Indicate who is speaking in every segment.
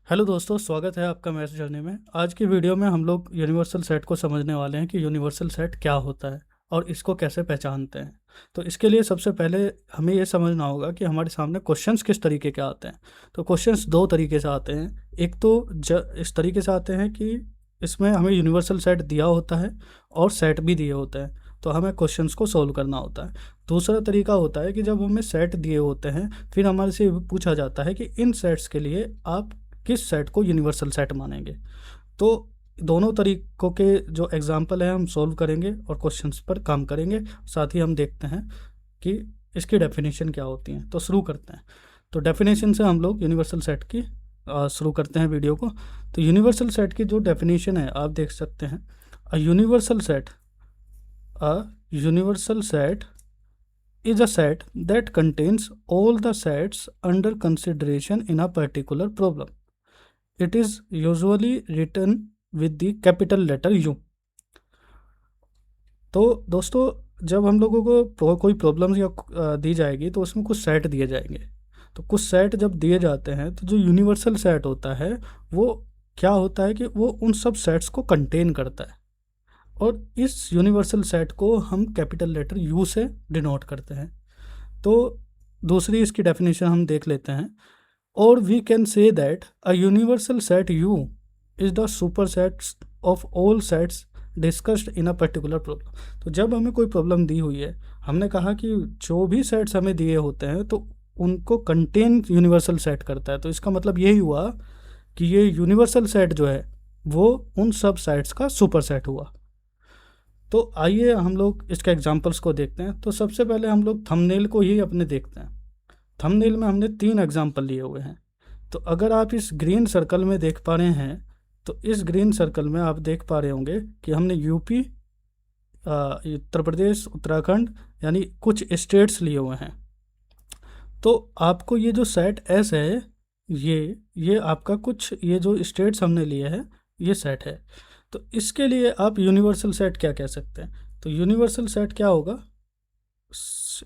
Speaker 1: Hello दोस्तों, स्वागत है आपका मैथ्स जर्नी में। आज की वीडियो में हम लोग यूनिवर्सल सेट को समझने वाले हैं कि यूनिवर्सल सेट क्या होता है और इसको कैसे पहचानते हैं। तो इसके लिए सबसे पहले हमें ये समझना होगा कि हमारे सामने क्वेश्चंस किस तरीके के आते हैं। तो क्वेश्चंस दो तरीके से आते हैं। एक तो इस तरीके से आते हैं कि इसमें हमें यूनिवर्सल सेट दिया होता है और सेट भी दिए होते हैं, तो हमें क्वेश्चंस को सोल्व करना होता है। दूसरा तरीका होता है कि जब हमें सेट दिए होते हैं, फिर हमारे से पूछा जाता है कि इन सेट्स के लिए आप किस सेट को यूनिवर्सल सेट मानेंगे। तो दोनों तरीकों के जो एग्जाम्पल है हम सोल्व करेंगे और क्वेश्चंस पर काम करेंगे। साथ ही हम देखते हैं कि इसकी डेफिनेशन क्या होती है। तो शुरू करते हैं। तो डेफिनेशन से हम लोग यूनिवर्सल सेट की शुरू करते हैं वीडियो को। तो यूनिवर्सल सेट की जो डेफिनेशन है आप देख सकते हैं। अ universal set a universal set is a set that contains all the sets under consideration in a particular problem. It is usually written with the capital letter U। तो दोस्तों, जब हम लोगों को कोई प्रॉब्लम या दी जाएगी तो उसमें कुछ सेट दिए जाएंगे। तो कुछ सेट जब दिए जाते हैं तो जो यूनिवर्सल सेट होता है वो क्या होता है कि वो उन सब सेट्स को कंटेन करता है, और इस यूनिवर्सल सेट को हम कैपिटल लेटर यू से डिनोट करते हैं। तो दूसरी इसकी डेफिनेशन हम देख लेते हैं। और we can say that a universal set U is the super sets of all sets discussed in a particular problem. तो जब हमें कोई प्रॉब्लम दी हुई है, हमने कहा कि जो भी सेट्स हमें दिए होते हैं तो उनको कंटेन यूनिवर्सल सेट करता है। तो इसका मतलब यही हुआ कि ये यूनिवर्सल सेट जो है वो उन सब सेट्स का सुपर सेट हुआ। तो आइए हम लोग इसके एग्जांपल्स को देखते हैं। तो सबसे पहले हम लोग थंबनेल को ही अपने देखते हैं। थंबनेल में हमने 3 एग्जांपल लिए हुए हैं। तो अगर आप इस ग्रीन सर्कल में देख पा रहे हैं, तो इस ग्रीन सर्कल में आप देख पा रहे होंगे कि हमने यूपी, उत्तर प्रदेश, उत्तराखंड यानी कुछ स्टेट्स लिए हुए हैं। तो आपको ये जो सेट एस है, ये आपका कुछ, ये जो स्टेट्स हमने लिए हैं ये सेट है। तो इसके लिए आप यूनिवर्सल सेट क्या कह सकते हैं। तो यूनिवर्सल सेट क्या होगा,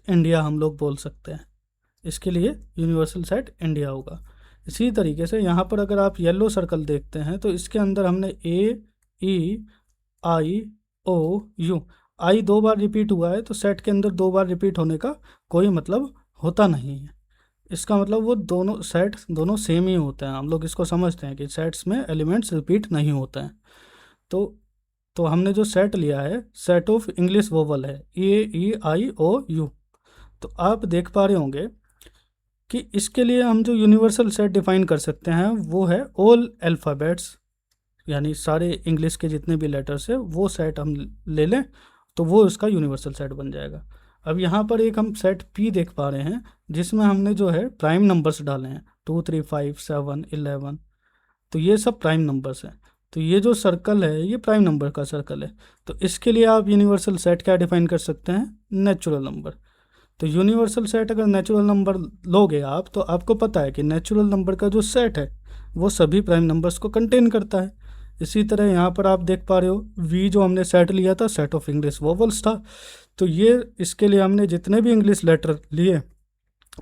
Speaker 1: इंडिया हम लोग बोल सकते हैं। इसके लिए यूनिवर्सल सेट इंडिया होगा। इसी तरीके से यहाँ पर अगर आप येलो सर्कल देखते हैं तो इसके अंदर हमने ए, ई, आई, ओ, यू। आई 2 बार रिपीट हुआ है तो सेट के अंदर 2 बार रिपीट होने का कोई मतलब होता नहीं है। इसका मतलब वो दोनों सेट दोनों सेम ही होते हैं। हम लोग इसको समझते हैं कि सेट्स में एलिमेंट्स रिपीट नहीं होते हैं। तो तो हमने जो सेट लिया है सेट ऑफ इंग्लिश वोवल है, ए, ई, आई, ओ, यू। तो आप देख पा रहे होंगे कि इसके लिए हम जो यूनिवर्सल सेट डिफाइन कर सकते हैं वो है ऑल अल्फ़ाबेट्स, यानी सारे इंग्लिश के जितने भी लेटर्स है वो सेट हम ले लें तो वो इसका यूनिवर्सल सेट बन जाएगा। अब यहाँ पर एक हम सेट पी देख पा रहे हैं जिसमें हमने जो है प्राइम नंबर्स डाले हैं 2, 3, 5, 7, 11। तो ये सब प्राइम नंबर्स हैं। तो ये जो सर्कल है ये प्राइम नंबर का सर्कल है। तो इसके लिए आप यूनिवर्सल सेट क्या डिफाइन कर सकते हैं, नेचुरल नंबर। तो यूनिवर्सल सेट अगर नेचुरल नंबर लोगे आप तो आपको पता है कि नेचुरल नंबर का जो सेट है वो सभी प्राइम नंबर्स को कंटेन करता है। इसी तरह यहाँ पर आप देख पा रहे हो वी जो हमने सेट लिया था सेट ऑफ इंग्लिश वोवल्स था। तो ये इसके लिए हमने जितने भी इंग्लिश लेटर लिए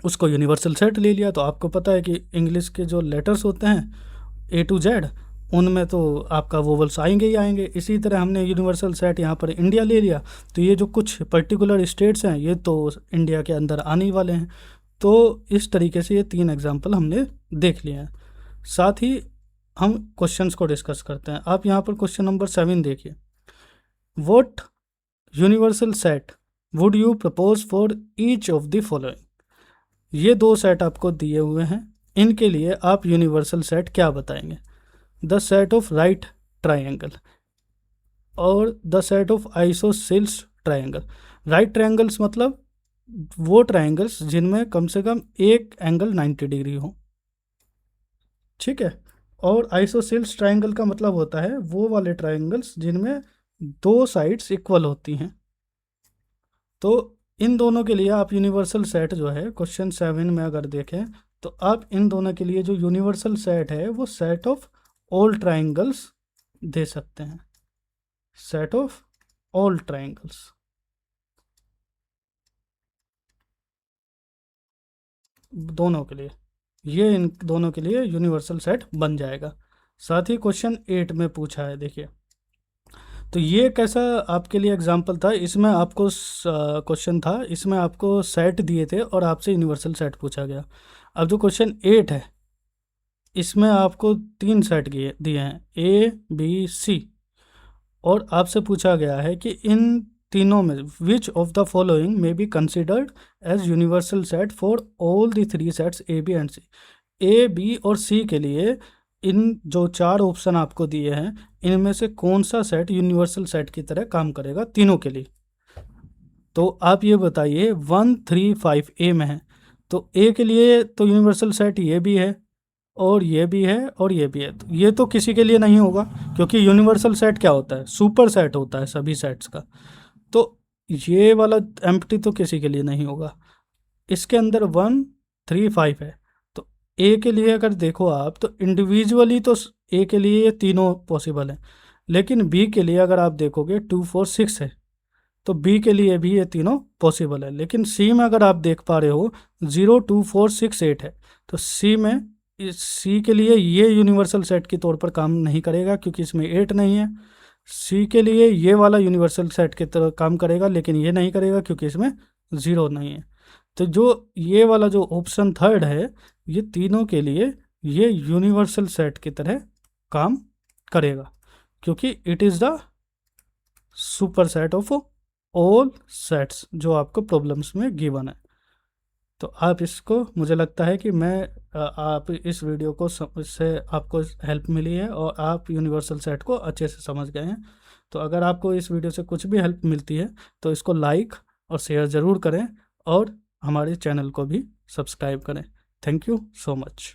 Speaker 1: उसको यूनिवर्सल सेट ले लिया। तो आपको पता है कि इंग्लिश के जो लेटर्स होते हैं ए टू जेड, उनमें तो आपका वोवल्स आएंगे ही आएंगे। इसी तरह हमने यूनिवर्सल सेट यहाँ पर इंडिया ले लिया। तो ये जो कुछ पर्टिकुलर स्टेट्स हैं ये तो इंडिया के अंदर आने ही वाले हैं। तो इस तरीके से ये 3 एग्जाम्पल हमने देख लिए हैं। साथ ही हम क्वेश्चंस को डिस्कस करते हैं। आप यहाँ पर क्वेश्चन नंबर 7 देखिए। What universal set would you propose for each of the following. ये 2 सेट आपको दिए हुए हैं, इनके लिए आप यूनिवर्सल सेट क्या बताएंगे। The set of right triangle और the set of isosceles triangle. Right triangles मतलब वो ट्राइंगल्स जिनमें कम से कम एक एंगल 90 डिग्री हो, ठीक है। और आइसोसेल्स ट्राइंगल का मतलब होता है वो वाले ट्राइंगल्स जिनमें 2 साइड्स इक्वल होती हैं। तो इन दोनों के लिए आप यूनिवर्सल सेट जो है क्वेश्चन 7 में अगर देखें तो आप इन दोनों के लिए जो यूनिवर्सल सेट है वो सेट ऑफ ऑल ट्राइंगल्स दे सकते हैं। सेट ऑफ ऑल ट्राइंगल्स दोनों के लिए। ये इन दोनों के लिए यूनिवर्सल सेट बन जाएगा। साथ ही क्वेश्चन 8 में पूछा है, देखिए। तो ये कैसा आपके लिए एग्जाम्पल था, इसमें आपको क्वेश्चन था, इसमें आपको सेट दिए थे और आपसे यूनिवर्सल सेट पूछा गया। अब जो क्वेश्चन 8 है, इसमें आपको 3 सेट दिए हैं, ए बी सी, और आपसे पूछा गया है कि इन तीनों में which of the following may be considered as universal set for all the 3 sets A B and C. A B और सी के लिए इन जो 4 ऑप्शन आपको दिए हैं, इनमें से कौन सा सेट यूनिवर्सल सेट की तरह काम करेगा तीनों के लिए। तो आप ये बताइए, 1 3 5 ए में है, तो ए के लिए तो यूनिवर्सल सेट ये भी है और ये भी है और ये भी है, तो ये तो किसी के लिए नहीं होगा, क्योंकि यूनिवर्सल सेट क्या होता है, सुपर सेट होता है सभी सेट्स का। तो ये वाला एम्प्टी तो किसी के लिए नहीं होगा। इसके अंदर 1 3 5 है, तो ए के लिए अगर देखो आप, तो इंडिविजुअली तो ए के लिए ये तीनों पॉसिबल है, लेकिन बी के लिए अगर आप देखोगे 2 4 6 है, तो बी के लिए भी ये तीनों पॉसिबल है। लेकिन सी में अगर आप देख पा रहे हो 0 2 4 6 8 है, तो सी में इस सी के लिए ये यूनिवर्सल सेट के तौर पर काम नहीं करेगा, क्योंकि इसमें 8 नहीं है। सी के लिए ये वाला यूनिवर्सल सेट की तरह काम करेगा, लेकिन ये नहीं करेगा क्योंकि इसमें 0 नहीं है। तो जो ये वाला जो ऑप्शन थर्ड है, ये तीनों के लिए ये यूनिवर्सल सेट की तरह काम करेगा, क्योंकि it is the super set of all sets जो आपको प्रॉब्लम्स में गिवन है। तो आप इसको, मुझे लगता है कि आप इस वीडियो को इससे आपको हेल्प मिली है और आप यूनिवर्सल सेट को अच्छे से समझ गए हैं। तो अगर आपको इस वीडियो से कुछ भी हेल्प मिलती है तो इसको लाइक और शेयर ज़रूर करें और हमारे चैनल को भी सब्सक्राइब करें। Thank you so much.